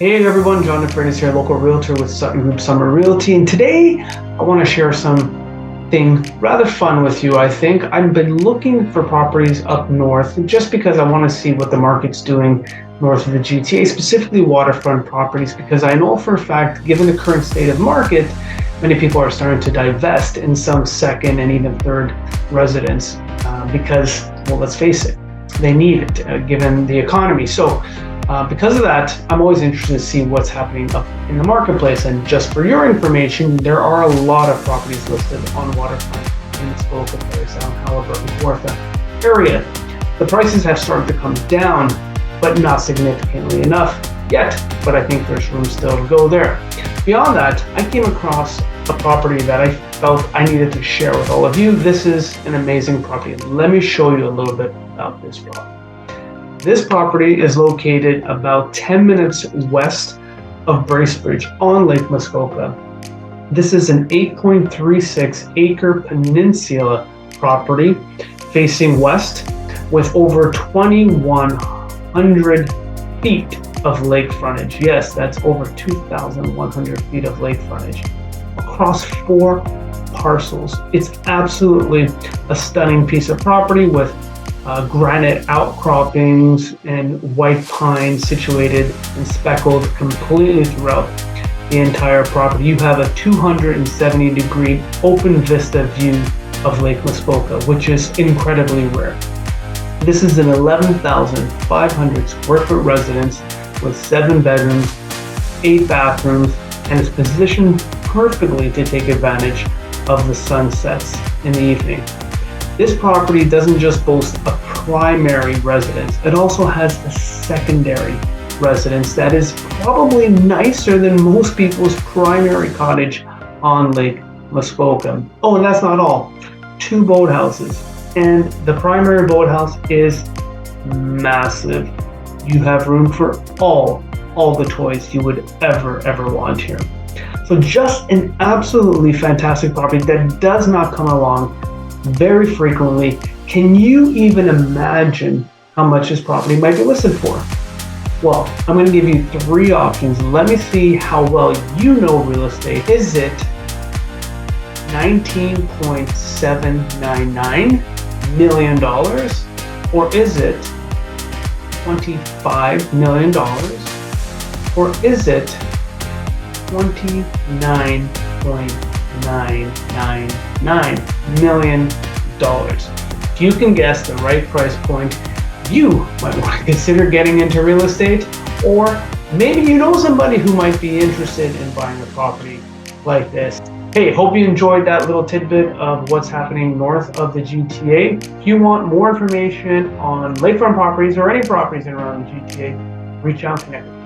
Hey everyone, John DeFreitas here, local realtor with Sutton Group Summer Realty. And today I want to share something rather fun with you, I think. I've been looking for properties up north just because I want to see what the market's doing north of the GTA, specifically waterfront properties, because I know for a fact, given the current state of market, many people are starting to divest in some second and even third residence because, well, let's face it, they need it given the economy. So because of that, I'm always interested to see what's happening up in the marketplace. And just for your information, there are a lot of properties listed on Waterfront in the Muskoka, Sound, Halliburton, Kawartha area. The prices have started to come down, but not significantly enough yet. But I think there's room still to go there. Beyond that, I came across a property that I felt I needed to share with all of you. This is an amazing property. Let me show you a little bit about this property. This property is located about 10 minutes west of Bracebridge on Lake Muskoka. This is an 8.36 acre peninsula property facing west with over 2,100 feet of lake frontage. Yes, that's over 2,100 feet of lake frontage across 4 parcels. It's absolutely a stunning piece of property with granite outcroppings and white pine situated and speckled completely throughout the entire property. You have a 270-degree open vista view of Lake Muskoka, which is incredibly rare. This is an 11,500 square foot residence with 7 bedrooms, 8 bathrooms, and is positioned perfectly to take advantage of the sunsets in the evening. This property doesn't just boast a primary residence, it also has a secondary residence that is probably nicer than most people's primary cottage on Lake Muskoka. Oh, and that's not all. 2 boathouses, and the primary boathouse is massive. You have room for all the toys you would ever want here. So just an absolutely fantastic property that does not come along very frequently. Can you even imagine how much this property might be listed for? Well, I'm going to give you 3 options. Let me see how well you know real estate. Is it $19.799 million, or is it $25 million, or is it $29.999 million? If you can guess the right price point, you might want to consider getting into real estate, or maybe you know somebody who might be interested in buying a property like this. Hey, hope you enjoyed that little tidbit of what's happening north of the GTA. If you want more information on lakefront properties or any properties around the GTA, reach out and connect.